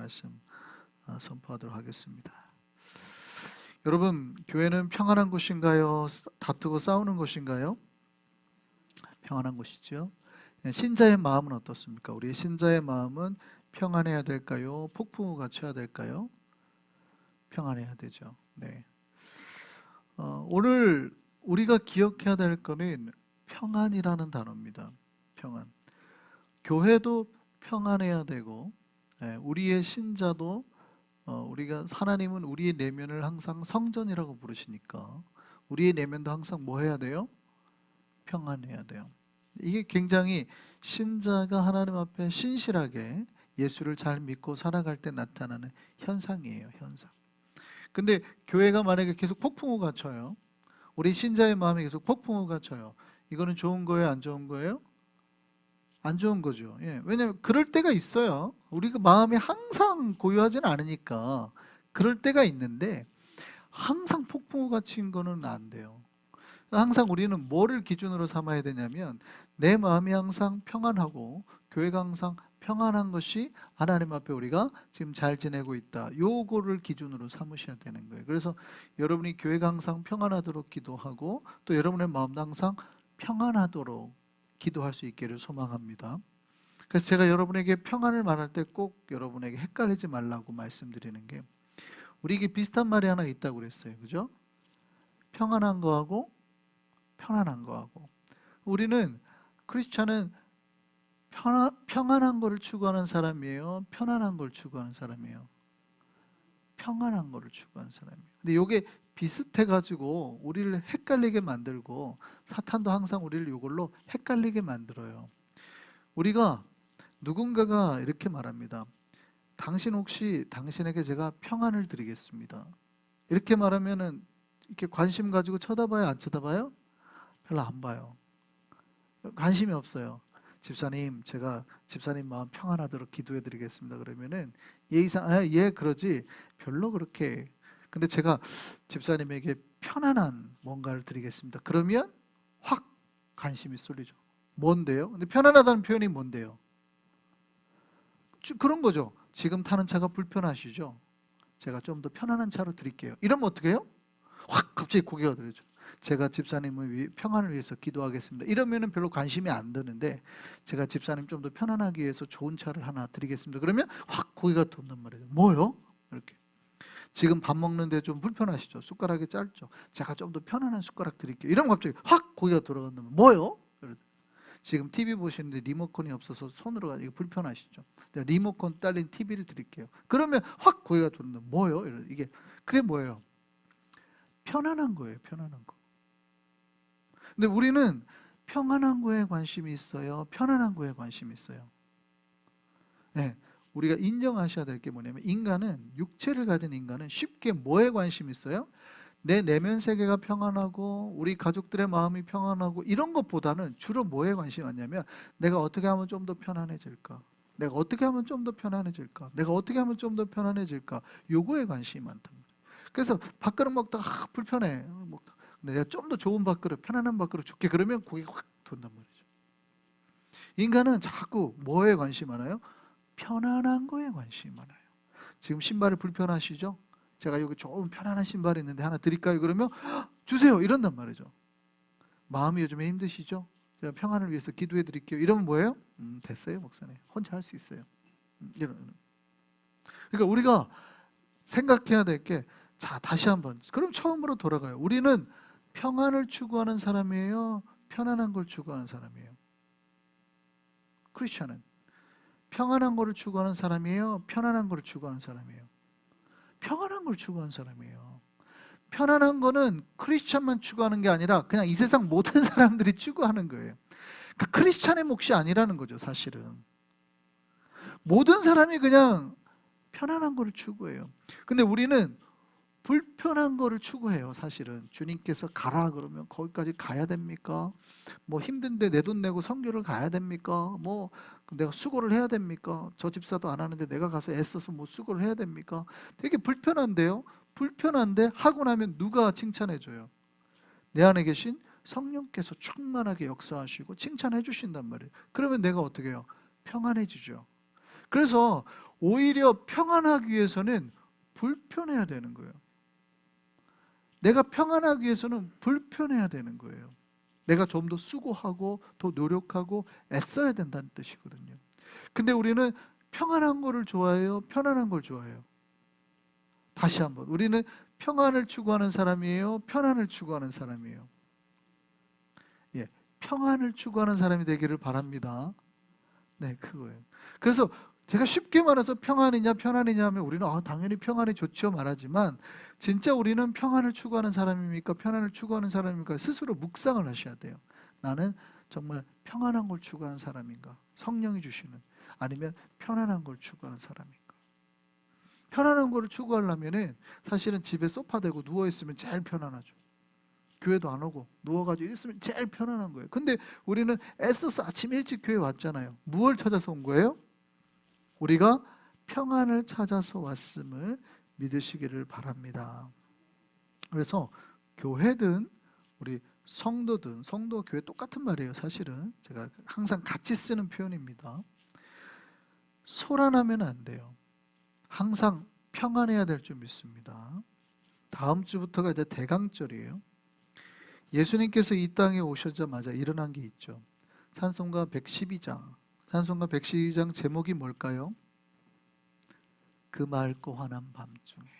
말씀 선포하도록 하겠습니다. 여러분, 교회는 평안한 곳인가요? 다투고 싸우는 곳인가요? 평안한 곳이죠. 신자의 마음은 어떻습니까? 우리 신자의 마음은 평안해야 될까요? 폭풍우가 쳐야 될까요? 평안해야 되죠. 네. 오늘 우리가 기억해야 될 거는 평안이라는 단어입니다. 평안. 교회도 평안해야 되고, 우리의 신자도 우리가 하나님은 우리의 내면을 항상 성전이라고 부르시니까 우리의 내면도 항상 뭐 해야 돼요? 평안해야 돼요. 이게 굉장히 신자가 하나님 앞에 신실하게 예수를 잘 믿고 살아갈 때 나타나는 현상이에요. 현상. 근데 교회가 만약에 계속 폭풍우가 쳐요. 우리 신자의 마음에 계속 폭풍우가 쳐요. 이거는 좋은 거예요? 안 좋은 거예요? 안 좋은 거죠. 예. 왜냐하면 그럴 때가 있어요. 우리가 마음이 항상 고요하지는 않으니까 그럴 때가 있는데 항상 폭풍우가 친 거는 안 돼요. 항상 우리는 뭐를 기준으로 삼아야 되냐면 내 마음이 항상 평안하고 교회가 항상 평안한 것이 하나님 앞에 우리가 지금 잘 지내고 있다. 요거를 기준으로 삼으셔야 되는 거예요. 그래서 여러분이 교회가 항상 평안하도록 기도하고 또 여러분의 마음도 항상 평안하도록 기도할 수 있기를 소망합니다. 그래서 제가 여러분에게 평안을 말할 때 꼭 여러분에게 헷갈리지 말라고 말씀드리는 게 우리에게 비슷한 말이 하나 있다고 그랬어요. 그죠? 평안한 거하고 편안한 거하고. 우리는 크리스찬은 평안한 거를 추구하는 사람이에요? 편안한 걸 추구하는 사람이에요? 평안한 거를 추구하는 사람이에요. 근데 이게 비슷해가지고 우리를 헷갈리게 만들고 사탄도 항상 우리를 이걸로 헷갈리게 만들어요. 우리가 누군가가 이렇게 말합니다. 당신 혹시 당신에게 제가 평안을 드리겠습니다. 이렇게 말하면은 이렇게 관심 가지고 쳐다봐요? 안 쳐다봐요? 별로 안 봐요. 관심이 없어요. 집사님, 제가 집사님 마음 평안하도록 기도해 드리겠습니다. 그러면은 예의상 예 그러지 별로 그렇게. 근데 제가 집사님에게 편안한 뭔가를 드리겠습니다. 그러면 확 관심이 쏠리죠. 뭔데요? 근데 편안하다는 표현이 뭔데요? 그런 거죠. 지금 타는 차가 불편하시죠? 제가 좀 더 편안한 차로 드릴게요. 이러면 어떻게 해요? 확 갑자기 고개가 들어죠. 제가 집사님의 평안을 위해서 기도하겠습니다. 이러면은 별로 관심이 안 드는데 제가 집사님 좀 더 편안하기 위해서 좋은 차를 하나 드리겠습니다. 그러면 확 고개가 돈단 말이에요. 뭐요? 이렇게. 지금 밥 먹는데 좀 불편하시죠? 숟가락이 짧죠? 제가 좀 더 편안한 숟가락 드릴게요. 이러면 갑자기 확 고개가 돌아간다면 뭐요? 지금 TV 보시는데 리모컨이 없어서 손으로 가지고 불편하시죠? 리모컨 딸린 TV를 드릴게요. 그러면 확 고개가 돌아간다. 뭐요? 이게 그게 뭐예요? 편안한 거예요. 편안한 거. 근데 우리는 평안한 거에 관심이 있어요? 편안한 거에 관심이 있어요? 네, 우리가 인정하셔야 될 게 뭐냐면 인간은 육체를 가진 인간은 쉽게 뭐에 관심이 있어요? 내 내면 세계가 평안하고 우리 가족들의 마음이 평안하고 이런 것보다는 주로 뭐에 관심이 많냐면 내가 어떻게 하면 좀 더 편안해질까? 내가 어떻게 하면 좀 더 편안해질까? 내가 어떻게 하면 좀 더 편안해질까? 요거에 관심이 많단 말이에요. 그래서 밥그릇 먹다가 불편해. 내가 좀 더 좋은 밥그릇, 편안한 밥그릇 줄게. 그러면 고개가 확 돈단 말이죠. 인간은 자꾸 뭐에 관심이 많아요? 편안한 거에 관심이 많아요. 지금 신발이 불편하시죠? 제가 여기 좋은 편안한 신발이 있는데 하나 드릴까요? 그러면 주세요. 이런단 말이죠. 마음이 요즘에 힘드시죠? 제가 평안을 위해서 기도해 드릴게요. 이러면 뭐예요? 됐어요, 목사님. 혼자 할 수 있어요. 이런. 그러니까 우리가 생각해야 될 게, 자, 다시 한번. 그럼 처음으로 돌아가요. 우리는 평안을 추구하는 사람이에요? 편안한 걸 추구하는 사람이에요? 크리스천은 평안한 거를 추구하는 사람이에요? 편안한 거를 추구하는 사람이에요? 평안한 걸 추구하는 사람이에요. 편안한 거는 크리스천만 추구하는 게 아니라 그냥 이 세상 모든 사람들이 추구하는 거예요. 그러니까 크리스천의 몫이 아니라는 거죠, 사실은. 모든 사람이 그냥 편안한 거를 추구해요. 근데 우리는 불편한 거를 추구해요. 사실은 주님께서 가라 그러면 거기까지 가야 됩니까? 뭐 힘든데 내 돈 내고 선교를 가야 됩니까? 뭐 내가 수고를 해야 됩니까? 저 집사도 안 하는데 내가 가서 애써서 뭐 수고를 해야 됩니까? 되게 불편한데요. 불편한데 하고 나면 누가 칭찬해 줘요? 내 안에 계신 성령께서 충만하게 역사하시고 칭찬해 주신단 말이에요. 그러면 내가 어떻게 해요? 평안해지죠. 그래서 오히려 평안하기 위해서는 불편해야 되는 거예요. 내가 평안하기 위해서는 불편해야 되는 거예요. 내가 좀 더 수고하고 더 노력하고 애써야 된다는 뜻이거든요. 근데 우리는 평안한 거를 좋아해요? 편안한 걸 좋아해요? 다시 한번, 우리는 평안을 추구하는 사람이에요? 편안을 추구하는 사람이에요? 예, 평안을 추구하는 사람이 되기를 바랍니다. 네, 그거예요. 그래서 제가 쉽게 말해서 평안이냐 편안이냐 하면 우리는 당연히 평안이 좋죠 말하지만, 진짜 우리는 평안을 추구하는 사람입니까? 편안을 추구하는 사람입니까? 스스로 묵상을 하셔야 돼요. 나는 정말 평안한 걸 추구하는 사람인가? 성령이 주시는, 아니면 편안한 걸 추구하는 사람인가? 편안한 거를 추구하려면은 사실은 집에 소파 대고 누워 있으면 제일 편안하죠. 교회도 안 오고 누워가지고 있으면 제일 편안한 거예요. 근데 우리는 애써서 아침 일찍 교회 왔잖아요. 무엇을 찾아서 온 거예요? 우리가 평안을 찾아서 왔음을 믿으시기를 바랍니다. 그래서 교회든 우리 성도든, 성도 교회 똑같은 말이에요. 사실은 제가 항상 같이 쓰는 표현입니다. 소란하면 안 돼요. 항상 평안해야 될 줄 믿습니다. 다음 주부터가 이제 대강절이에요. 예수님께서 이 땅에 오셔자마자 일어난 게 있죠. 찬송가 112장. 찬송가 112장 제목이 뭘까요? 그 맑고 환한 밤중에.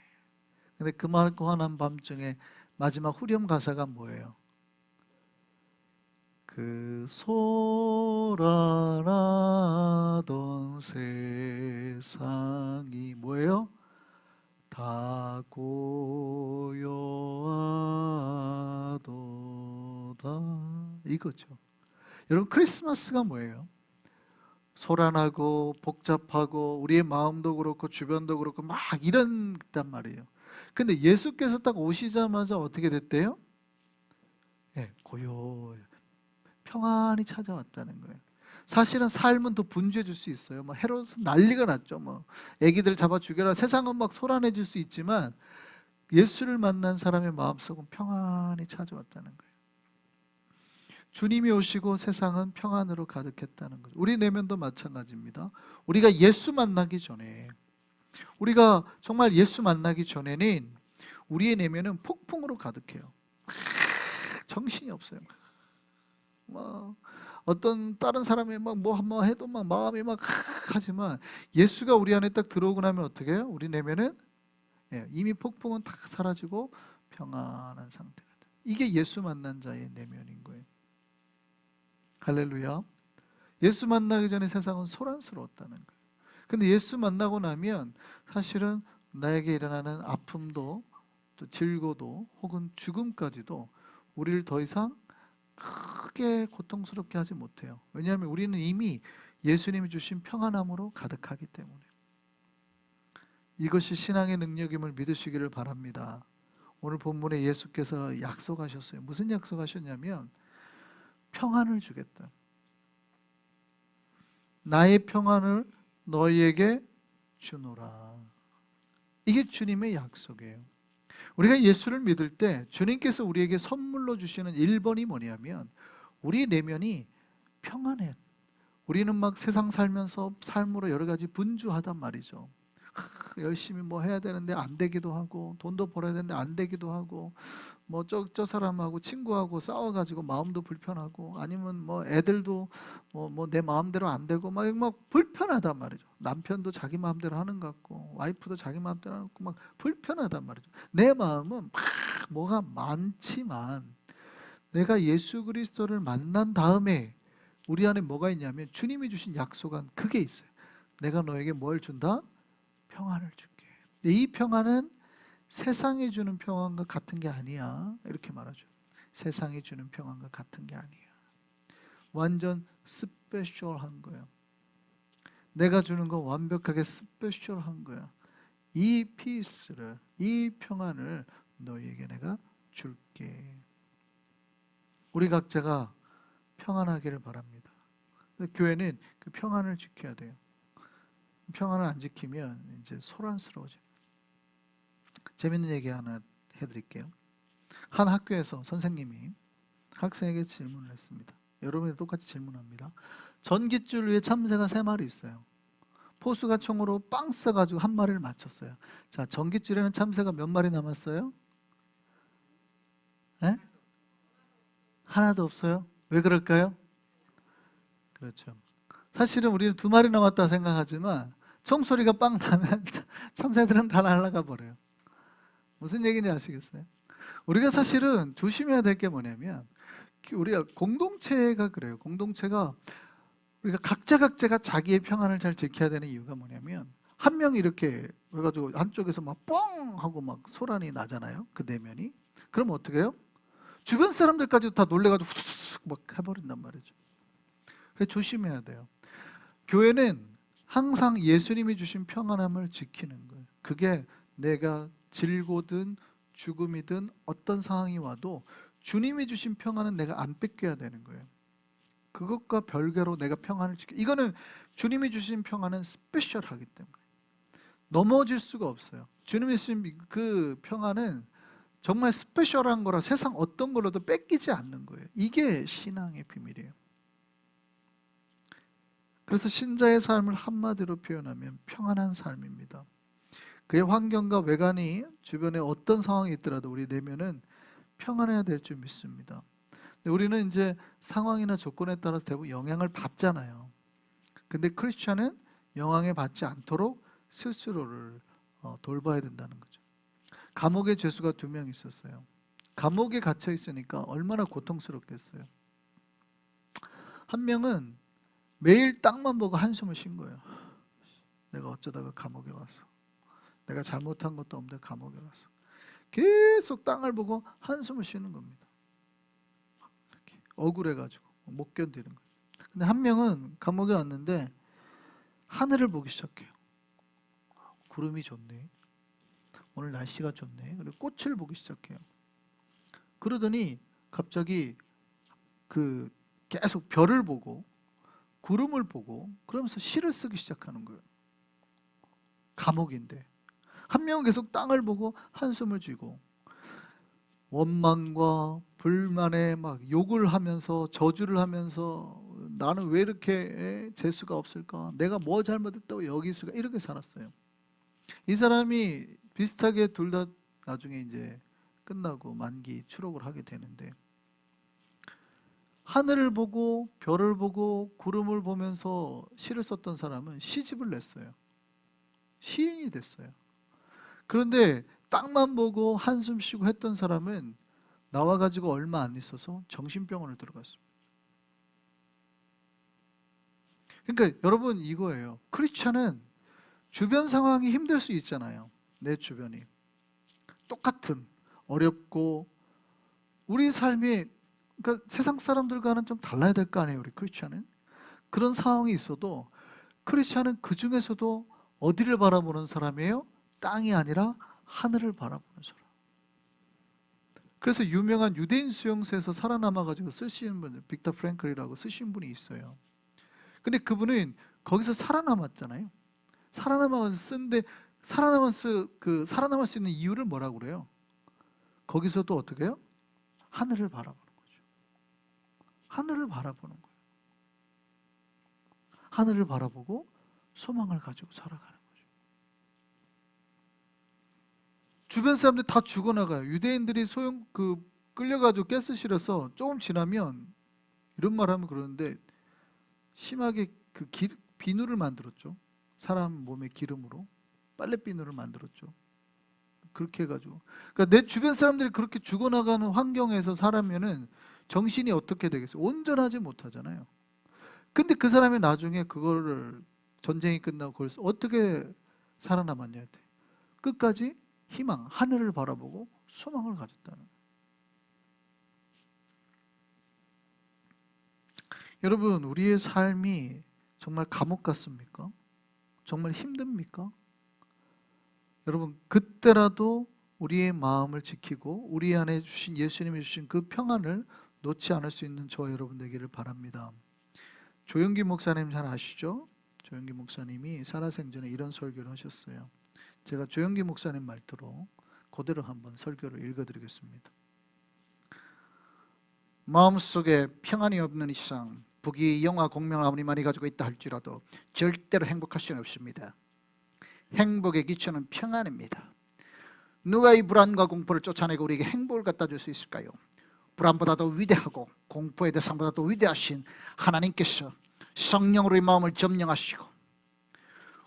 근데 그 맑고 환한 밤중에 마지막 후렴 가사가 뭐예요? 그 소란하던 세상이 뭐예요? 다 고요하도다, 이거죠. 여러분, 크리스마스가 뭐예요? 소란하고 복잡하고 우리의 마음도 그렇고 주변도 그렇고 막 이런단 말이에요. 근데 예수께서 딱 오시자마자 어떻게 됐대요? 예, 평안이 찾아왔다는 거예요. 사실은 삶은 더 분주해질 수 있어요. 뭐 헤롯은 난리가 났죠. 뭐 애기들 잡아 죽여라. 세상은 막 소란해질 수 있지만 예수를 만난 사람의 마음속은 평안이 찾아왔다는 거예요. 주님이 오시고 세상은 평안으로 가득했다는 거죠. 우리 내면도 마찬가지입니다. 우리가 예수 만나기 전에, 우리가 정말 예수 만나기 전에는 우리의 내면은 폭풍으로 가득해요. 정신이 없어요. 막 어떤 다른 사람이 막 뭐 한번 해도 막 마음이 막 하지만, 예수가 우리 안에 딱 들어오고 나면 어떻게 해요? 우리 내면은 이미 폭풍은 다 사라지고 평안한 상태가 돼요. 이게 예수 만난 자의 내면인 거예요. 할렐루야. 예수 만나기 전에 세상은 소란스러웠다는 거예요. 근데 예수 만나고 나면 사실은 나에게 일어나는 아픔도, 또 질고도, 혹은 죽음까지도 우리를 더 이상 크게 고통스럽게 하지 못해요. 왜냐하면 우리는 이미 예수님이 주신 평안함으로 가득하기 때문에. 이것이 신앙의 능력임을 믿으시기를 바랍니다. 오늘 본문에 예수께서 약속하셨어요. 무슨 약속하셨냐면 평안을 주겠다. 나의 평안을 너희에게 주노라. 이게 주님의 약속이에요. 우리가 예수를 믿을 때 주님께서 우리에게 선물로 주시는 1번이 뭐냐면, 우리 내면이 평안해. 우리는 막 세상 살면서 삶으로 여러 가지 분주하단 말이죠. 열심히 뭐 해야 되는데 안 되기도 하고, 돈도 벌어야 되는데 안 되기도 하고, 뭐 저 사람하고 친구하고 싸워가지고 마음도 불편하고, 아니면 뭐 애들도 뭐 내 마음대로 안 되고 막 불편하단 말이죠. 남편도 자기 마음대로 하는 것 같고, 와이프도 자기 마음대로 하는 것 같고, 막 불편하단 말이죠. 내 마음은 막 뭐가 많지만, 내가 예수 그리스도를 만난 다음에 우리 안에 뭐가 있냐면 주님이 주신 약속한 그게 있어요. 내가 너에게 뭘 준다? 평안을 줄게. 이 평안은 세상이 주는 평안과 같은 게 아니야. 이렇게 말하죠. 세상이 주는 평안과 같은 게 아니야. 완전 스페셜한 거야. 내가 주는 건 완벽하게 스페셜한 거야. 이 피스를, 이 평안을 너희에게 내가 줄게. 우리 각자가 평안하기를 바랍니다. 교회는 그 평안을 지켜야 돼요. 평안을 안 지키면 이제 소란스러워집니다. 재밌는 얘기 하나 해드릴게요. 한 학교에서 선생님이 학생에게 질문을 했습니다. 여러분이 똑같이 질문합니다. 전깃줄 위에 참새가 3마리 있어요. 포수가 총으로 빵 쏴가지고 한 마리를 맞췄어요. 자, 전깃줄에는 참새가 몇 마리 남았어요? 예? 하나도 없어요. 왜 그럴까요? 그렇죠. 사실은 우리는 두 마리 남았다 생각하지만 총소리가 빵 나면 참새들은 다 날아가 버려요. 무슨 얘기인지 아시겠어요? 우리가 사실은 조심해야 될 게 뭐냐면 우리가 공동체가 그래요. 공동체가 우리가 각자가 자기의 평안을 잘 지켜야 되는 이유가 뭐냐면 한 명이 이렇게 해가지고 한쪽에서 막 뻥 하고 막 소란이 나잖아요. 그 내면이. 그럼 어떻게 해요? 주변 사람들까지 다 놀래가지고 후두둑 막 해버린단 말이죠. 그래서 조심해야 돼요. 교회는 항상 예수님이 주신 평안함을 지키는 거예요. 그게 내가 질고든 죽음이든 어떤 상황이 와도 주님이 주신 평안은 내가 안 뺏겨야 되는 거예요. 그것과 별개로 내가 평안을 지켜. 이거는 주님이 주신 평안은 스페셜하기 때문에 넘어질 수가 없어요. 주님이 주신 그 평안은 정말 스페셜한 거라 세상 어떤 걸로도 뺏기지 않는 거예요. 이게 신앙의 비밀이에요. 그래서 신자의 삶을 한마디로 표현하면 평안한 삶입니다. 그의 환경과 외관이 주변에 어떤 상황이 있더라도 우리 내면은 평안해야 될 줄 믿습니다. 우리는 이제 상황이나 조건에 따라서 대부분 영향을 받잖아요. 근데 크리스천은 영향을 받지 않도록 스스로를 돌봐야 된다는 거죠. 감옥에 죄수가 2명 있었어요. 감옥에 갇혀 있으니까 얼마나 고통스럽겠어요. 한 명은 매일 땅만 보고 한숨을 쉰 거예요. 내가 어쩌다가 감옥에 와서, 내가 잘못한 것도 없는데 감옥에 와서, 계속 땅을 보고 한숨을 쉬는 겁니다. 이렇게 억울해가지고 못 견디는 거예요. 근데 한 명은 감옥에 왔는데 하늘을 보기 시작해요. 구름이 좋네, 오늘 날씨가 좋네. 그리고 꽃을 보기 시작해요. 그러더니 갑자기 그 계속 별을 보고 구름을 보고 그러면서 시를 쓰기 시작하는 거예요. 감옥인데. 한 명은 계속 땅을 보고 한숨을 쥐고 원망과 불만에 막 욕을 하면서 저주를 하면서 나는 왜 이렇게 재수가 없을까? 내가 뭐 잘못했다고 여기 있을까? 이렇게 살았어요. 이 사람이 비슷하게 둘 다 나중에 이제 끝나고 만기 추록을 하게 되는데 하늘을 보고 별을 보고 구름을 보면서 시를 썼던 사람은 시집을 냈어요. 시인이 됐어요. 그런데 땅만 보고 한숨 쉬고 했던 사람은 나와가지고 얼마 안 있어서 정신병원을 들어갔습니다. 그러니까 여러분 이거예요. 크리스찬은 주변 상황이 힘들 수 있잖아요. 내 주변이 똑같은 어렵고 우리 삶이 그러니까 세상 사람들과는 좀 달라야 될 거 아니에요. 우리 크리스찬은 그런 상황이 있어도 크리스찬은 그 중에서도 어디를 바라보는 사람이에요? 땅이 아니라 하늘을 바라보는 사람. 그래서 유명한 유대인 수용소에서 살아남아가지고 쓰시는 분, 빅터 프랭클이라고 쓰신 분이 있어요. 근데 그분은 거기서 살아남았잖아요. 살아남아서 쓴데 살아남을 수 있는 이유를 뭐라고 그래요? 거기서도 어떻게 해요? 하늘을 바라보는 거죠. 하늘을 바라보는 거예요. 하늘을 바라보고 소망을 가지고 살아가는 거죠. 주변 사람들 다 죽어나가요. 유대인들이 끌려가지고 가스실에서 조금 지나면 이런 말하면 그러는데 심하게 비누를 만들었죠. 사람 몸에 기름으로 빨래 비누를 만들었죠. 그렇게 해가지고 그러니까 내 주변 사람들이 그렇게 죽어나가는 환경에서 살면은 정신이 어떻게 되겠어요? 온전하지 못하잖아요. 근데 그 사람이 나중에 그거를 전쟁이 끝나고 그걸 어떻게 살아남았냐 돼. 끝까지 희망, 하늘을 바라보고 소망을 가졌다는 거예요. 여러분, 우리의 삶이 정말 감옥 같습니까? 정말 힘듭니까? 여러분, 그때라도 우리의 마음을 지키고 우리 안에 주신 예수님이 주신 그 평안을 놓지 않을 수 있는 저와 여러분 되기를 바랍니다. 조영기 목사님 잘 아시죠? 조영기 목사님이 살아생전에 이런 설교를 하셨어요. 제가 조영기 목사님 말투로 그대로 한번 설교를 읽어드리겠습니다. 마음속에 평안이 없는 이상 부귀 영화 공명을 아무리 많이 가지고 있다 할지라도 절대로 행복할 수는 없습니다. 행복의 기초는 평안입니다. 누가 이 불안과 공포를 쫓아내고 우리에게 행복을 갖다 줄 수 있을까요? 불안보다도 위대하고 공포의 대상보다도 위대하신 하나님께서 성령으로 이 마음을 점령하시고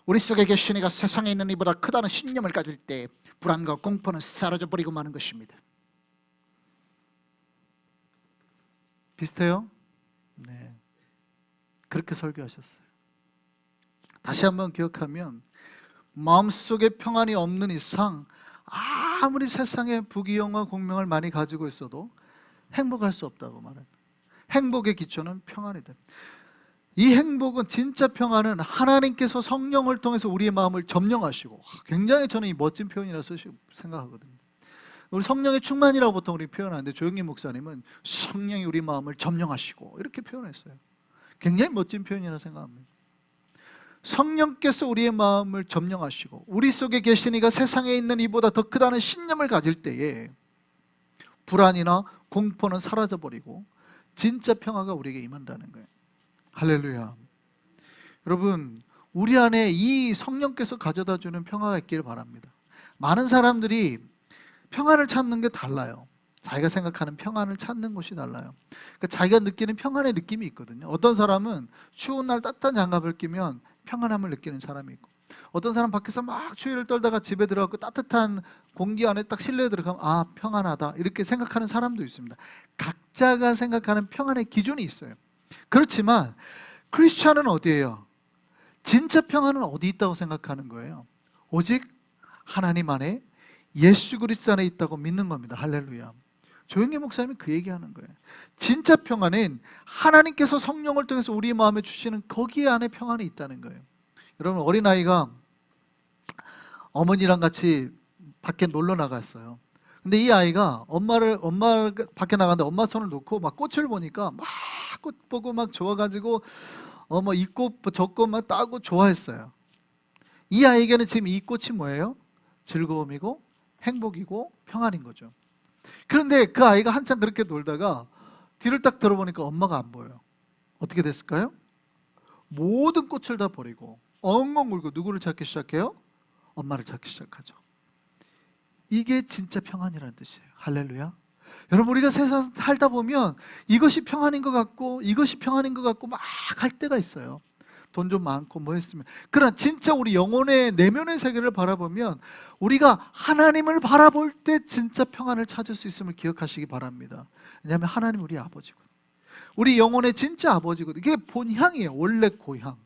우리 속에 계신 이가 세상에 있는 이보다 크다는 신념을 가질 때 불안과 공포는 사라져버리고 마는 것입니다. 비슷해요? 네, 그렇게 설교하셨어요. 다시 한번 기억하면 마음속에 평안이 없는 이상 아무리 세상에 부귀영화 공명을 많이 가지고 있어도 행복할 수 없다고 말해요. 행복의 기초는 평안이다. 이 행복은, 진짜 평안은 하나님께서 성령을 통해서 우리의 마음을 점령하시고, 굉장히 저는 이 멋진 표현이라서 생각하거든요. 우리 성령의 충만이라고 보통 우리 표현하는데 조영기 목사님은 성령이 우리 마음을 점령하시고 이렇게 표현했어요. 굉장히 멋진 표현이라고 생각합니다. 성령께서 우리의 마음을 점령하시고 우리 속에 계신 이가 세상에 있는 이보다 더 크다는 신념을 가질 때에 불안이나 공포는 사라져버리고 진짜 평화가 우리에게 임한다는 거예요. 할렐루야. 여러분, 우리 안에 이 성령께서 가져다주는 평화가 있기를 바랍니다. 많은 사람들이 평안을 찾는 게 달라요. 자기가 생각하는 평안을 찾는 것이 달라요. 그러니까 자기가 느끼는 평안의 느낌이 있거든요. 어떤 사람은 추운 날 따뜻한 장갑을 끼면 평안함을 느끼는 사람이 있고, 어떤 사람 밖에서 막 추위를 떨다가 집에 들어가고 따뜻한 공기 안에 딱 실내에 들어가면 아, 평안하다 이렇게 생각하는 사람도 있습니다. 각자가 생각하는 평안의 기준이 있어요. 그렇지만 크리스찬은 어디예요? 진짜 평안은 어디 있다고 생각하는 거예요? 오직 하나님 안에 예수 그리스도 안에 있다고 믿는 겁니다. 할렐루야. 조영기 목사님이 그 얘기하는 거예요. 진짜 평안은 하나님께서 성령을 통해서 우리 마음에 주시는 거기 안에 평안이 있다는 거예요. 여러분, 어린아이가 어머니랑 같이 밖에 놀러 나갔어요. 근데 이 아이가 엄마가 밖에 나갔는데 엄마 손을 놓고 막 꽃을 보니까 막 꽃 보고 막 좋아가지고 뭐 이 꽃 저 꽃 막 따고 좋아했어요. 이 아이에게는 지금 이 꽃이 뭐예요? 즐거움이고 행복이고 평안인 거죠. 그런데 그 아이가 한참 그렇게 놀다가 뒤를 딱 들어보니까 엄마가 안 보여요. 어떻게 됐을까요? 모든 꽃을 다 버리고 엉엉 울고 누구를 찾기 시작해요? 엄마를 찾기 시작하죠. 이게 진짜 평안이라는 뜻이에요. 할렐루야. 여러분, 우리가 세상 살다 보면 이것이 평안인 것 같고 이것이 평안인 것 같고 막 할 때가 있어요. 돈 좀 많고 뭐 했으면. 그러나 진짜 우리 영혼의 내면의 세계를 바라보면 우리가 하나님을 바라볼 때 진짜 평안을 찾을 수 있음을 기억하시기 바랍니다. 왜냐하면 하나님 우리 아버지거든요. 우리 영혼의 진짜 아버지거든요. 이게 본향이에요. 원래 고향.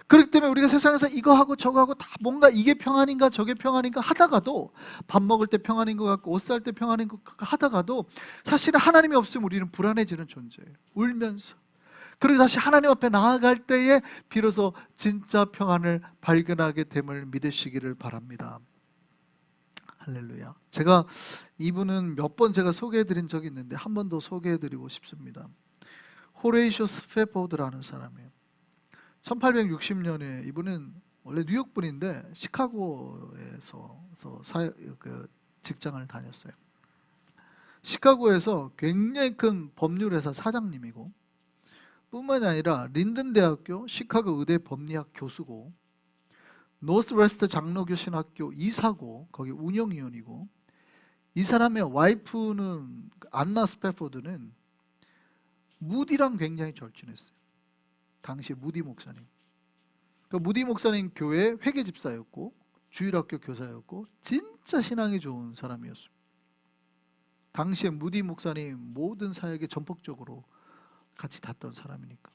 그렇기 때문에 우리가 세상에서 이거 하고 저거 하고 다 뭔가 이게 평안인가 저게 평안인가 하다가도, 밥 먹을 때 평안인 것 같고 옷 살 때 평안인 것 같고 하다가도 사실은 하나님이 없으면 우리는 불안해지는 존재예요. 울면서. 그리고 다시 하나님 앞에 나아갈 때에 비로소 진짜 평안을 발견하게 됨을 믿으시기를 바랍니다. 할렐루야. 제가 이분은 몇 번 제가 소개해드린 적이 있는데 한 번 더 소개해드리고 싶습니다. 호레이쇼 스페포드라는 사람이에요. 1860년에 이분은 원래 뉴욕 분인데 시카고에서 직장을 다녔어요. 시카고에서 굉장히 큰 법률회사 사장님이고, 뿐만이 아니라 린든 대학교 시카고 의대 법리학 교수고, 노스웨스트 장로교 신학교 이사고, 거기 운영위원이고, 이 사람의 와이프는 안나 스페포드는 무디랑 굉장히 절친했어요. 당시 무디 목사님. 그 무디 목사님 교회 회계 집사였고 주일학교 교사였고 진짜 신앙이 좋은 사람이었습니다. 당시에 무디 목사님 모든 사역에 전폭적으로 같이 탔던 사람이니까.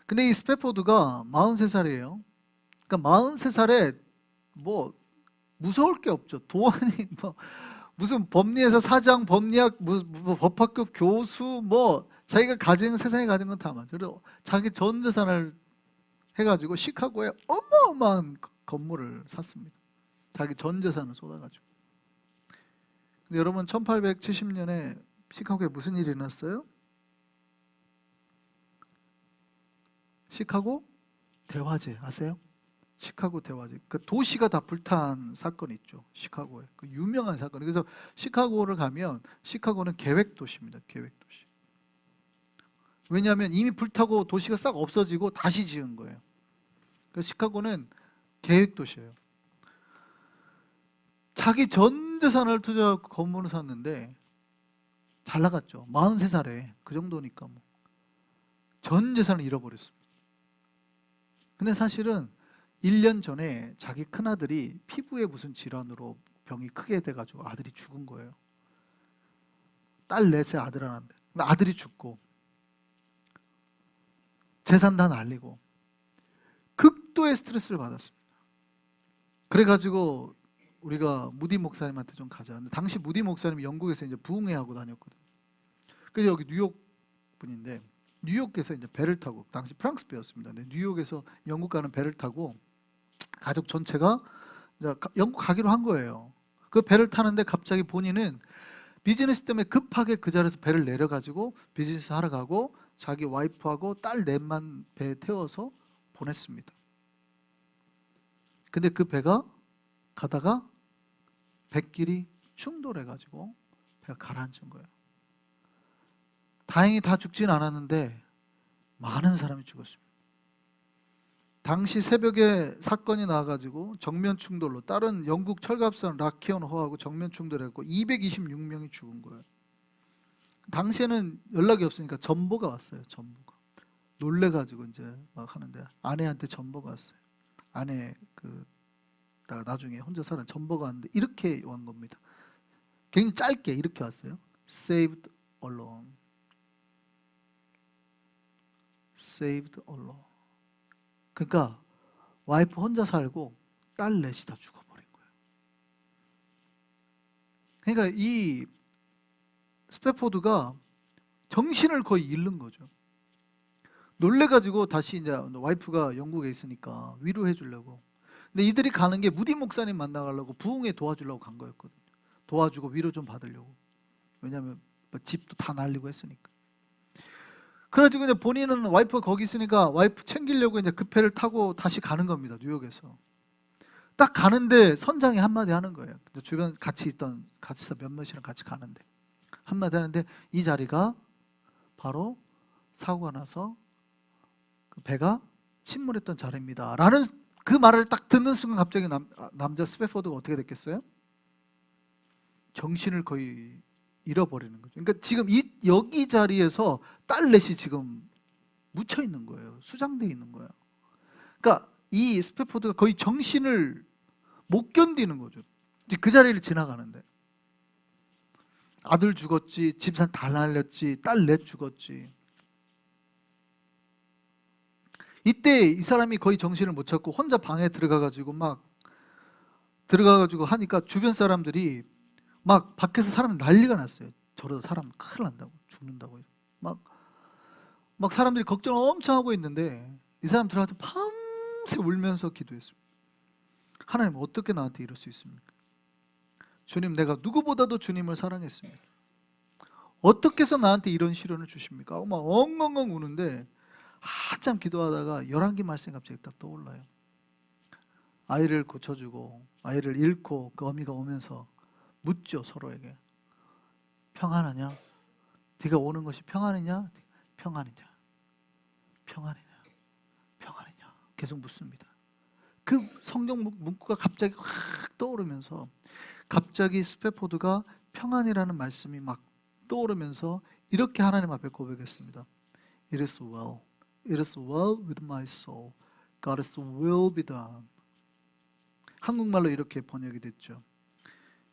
근데 이 스페포드가 43살이에요. 그러니까 43살에 뭐 무서울 게 없죠. 도안이 뭐 무슨 법리에서 사장, 법리학, 뭐 법학교 교수, 뭐 자기가 세상에 가진 건 다 많죠. 그래서 자기 전 재산을 해가지고 시카고에 어마어마한 건물을 샀습니다. 자기 전 재산을 쏟아가지고. 근데 여러분, 1870년에 시카고에 무슨 일이 일어났어요? 시카고 대화재 아세요? 시카고 대화재. 그 도시가 다 불탄 사건이 있죠. 시카고에. 그 유명한 사건. 그래서 시카고를 가면 시카고는 계획 도시입니다. 계획 도시. 왜냐하면 이미 불타고 도시가 싹 없어지고 다시 지은 거예요. 그래서 시카고는 계획 도시예요. 자기 전 재산을 투자하고 건물을 샀는데 잘 나갔죠. 43살에 그 정도니까 뭐. 전 재산을 잃어버렸습니다. 근데 사실은 1년 전에 자기 큰아들이 피부에 무슨 질환으로 병이 크게 돼가지고 아들이 죽은 거예요. 딸 넷에 아들 하나인데 아들이 죽고 재산 다 날리고 극도의 스트레스를 받았습니다. 그래가지고 우리가 무디 목사님한테 좀 가자. 근데 당시 무디 목사님이 영국에서 이제 부흥회하고 다녔거든요. 그래서 여기 뉴욕 분인데 뉴욕에서 이제 배를 타고, 당시 프랑스 배였습니다. 근데 뉴욕에서 영국 가는 배를 타고 가족 전체가 이제 영국 가기로 한 거예요. 그 배를 타는데 갑자기 본인은 비즈니스 때문에 급하게 그 자리에서 배를 내려가지고 비즈니스 하러 가고 자기 와이프하고 딸 넷만 배에 태워서 보냈습니다. 근데 그 배가 가다가 배길이 충돌해가지고 배가 가라앉은 거예요. 다행히 다 죽진 않았는데 많은 사람이 죽었습니다. 당시 새벽에 사건이 나와가지고 정면 충돌로 다른 영국 철갑선 라키언 호하고 정면 충돌했고 226명이 죽은 거예요. 당시에는 연락이 없으니까 전보가 왔어요. 전보가 놀래가지고 이제 막 하는데 아내한테 전보가 왔어요. 아내 나중에 혼자 살아 전보가 왔는데 이렇게 온 겁니다. 굉장히 짧게 이렇게 왔어요. Saved alone. Saved alone. 그러니까 와이프 혼자 살고 딸 넷이 다 죽어버린 거예요. 그러니까 이 스패포드가 정신을 거의 잃는 거죠. 놀래가지고 다시 이제 와이프가 영국에 있으니까 위로해 주려고. 근데 이들이 가는 게 무디 목사님 만나가려고 부흥회 도와주려고 간 거였거든요. 도와주고 위로 좀 받으려고. 왜냐하면 집도 다 날리고 했으니까. 그래가지고 이제 본인은 와이프가 거기 있으니까 와이프 챙기려고 이제 그 배를 타고 다시 가는 겁니다. 뉴욕에서. 딱 가는데 선장이 한마디 하는 거예요. 주변 같이 있던 몇몇이랑 같이 가는데 한마디 하는데 이 자리가 바로 사고가 나서 그 배가 침몰했던 자리입니다. 라는 그 말을 딱 듣는 순간 갑자기 남자 스패포드가 어떻게 됐겠어요? 정신을 거의 잃어버리는 거죠. 그러니까 지금 여기 자리에서 딸 넷이 지금 묻혀 있는 거예요. 수장되어 있는 거예요. 그러니까 이 스패포드가 거의 정신을 못 견디는 거죠. 그 자리를 지나가는데 아들 죽었지, 집산 다 날렸지, 딸 넷 죽었지. 이때 이 사람이 거의 정신을 못 찾고 혼자 방에 들어가가지고 하니까 주변 사람들이 막 밖에서 사람이 난리가 났어요. 저러다 사람 큰일 난다고, 죽는다고. 막 사람들이 걱정을 엄청 하고 있는데 이 사람 들어가서 밤새 울면서 기도했습니다. 하나님, 어떻게 나한테 이럴 수 있습니까? 주님, 내가 누구보다도 주님을 사랑했습니다. 어떻게 해서 나한테 이런 시련을 주십니까? 하고 막 엉엉엉 우는데 한참 기도하다가 열왕기 말씀이 갑자기 딱 떠올라요. 아이를 고쳐주고 아이를 잃고 그 어미가 오면서 묻죠, 서로에게. 평안하냐? 네가 오는 것이 평안이냐? 평안이냐? 평안이냐? 평안이냐? 계속 묻습니다. 그 성경 문구가 갑자기 확 떠오르면서 갑자기 스패포드가 평안이라는 말씀이 막 떠오르면서 이렇게 하나님 앞에 고백했습니다. It is well. It is well with my soul. God's will be done. 한국말로 이렇게 번역이 됐죠.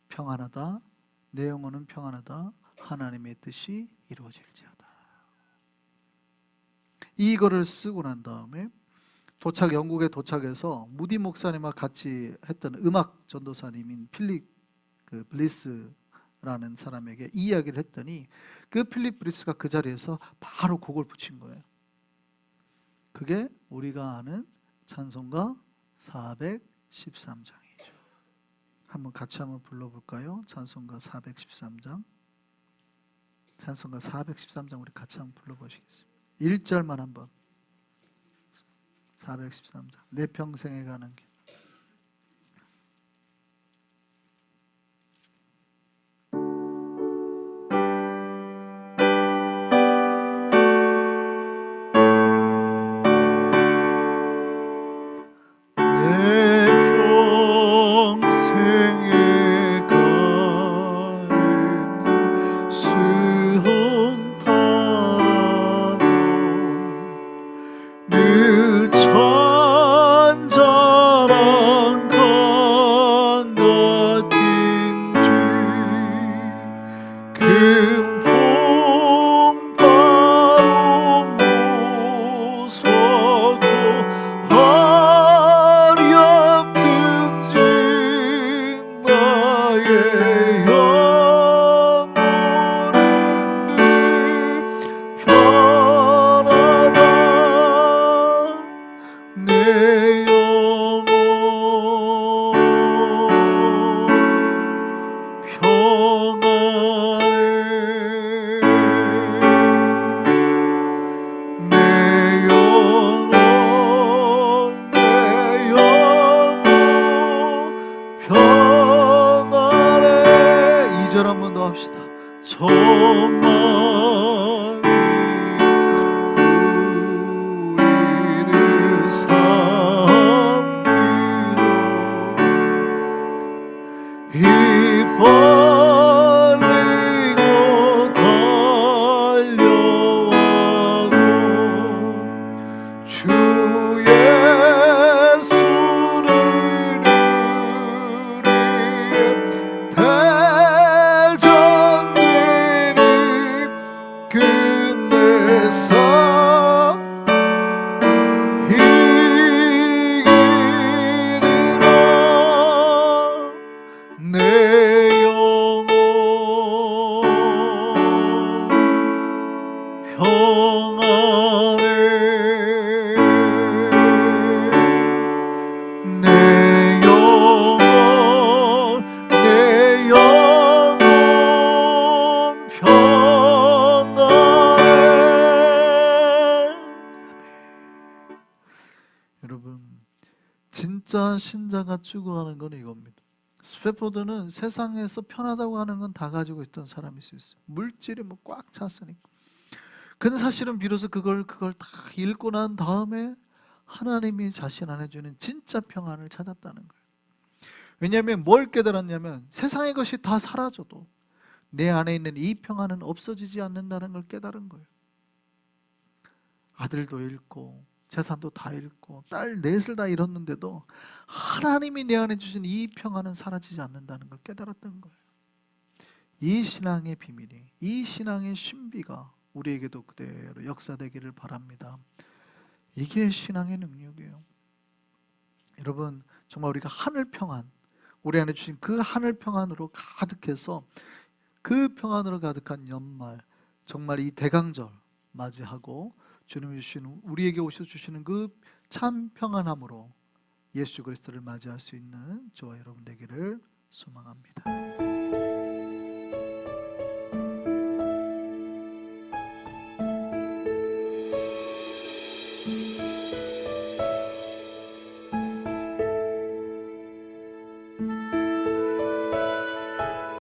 평안하다. 내 영혼은 평안하다. 하나님의 뜻이 이루어질지어다. 이거를 쓰고 난 다음에 영국에 도착해서 무디 목사님과 같이 했던 음악 전도사님인 필립 블리스라는 사람에게 이 이야기를 했더니 그 필립 블리스가 그 자리에서 바로 곡을 붙인 거예요. 그게 우리가 아는 찬송가 413장이죠. 같이 한번 불러볼까요? 찬송가 413장. 찬송가 413장 우리 같이 한번 불러보시겠습니다. 1절만 한번. 413장. 내 평생에 가는 길. 나의 영혼은 늘 편하다. 내 영혼 평안해. 내 영혼 평안해. 2절 한 번 더 합시다. 천만이 우리를 삼키려 입 벌리고 달려와고 주 예수를 누리리 대전일이 끝내사 이기리라. 내 영혼 평안해. 내 영혼 평안해. 여러분, 진짜 신자가 추구하는 건 이겁니다. 스패포드는 세상에서 편하다고 하는 건 다 가지고 있던 사람일 수 있어요. 물질이 뭐 꽉 찼으니까. 근데 사실은 비로소 그걸 다 읽고 난 다음에 하나님이 자신 안에 주는 진짜 평안을 찾았다는 거예요. 왜냐하면 뭘 깨달았냐면 세상의 것이 다 사라져도 내 안에 있는 이 평안은 없어지지 않는다는 걸 깨달은 거예요. 아들도 잃고 재산도 다 잃고 딸 넷을 다 잃었는데도 하나님이 내 안에 주신 이 평안은 사라지지 않는다는 걸 깨달았던 거예요. 이 신앙의 비밀이, 이 신앙의 신비가 우리에게도 그대로 역사되기를 바랍니다. 이게 신앙의 능력이에요. 여러분, 정말 우리가 하늘 평안, 우리 안에 주신 그 하늘 평안으로 가득해서 그 평안으로 가득한 연말, 정말 이 대강절 맞이하고 주님이 주시는, 우리에게 오셔 주시는 그 참 평안함으로 예수 그리스도를 맞이할 수 있는 저와 여러분 되기를 소망합니다.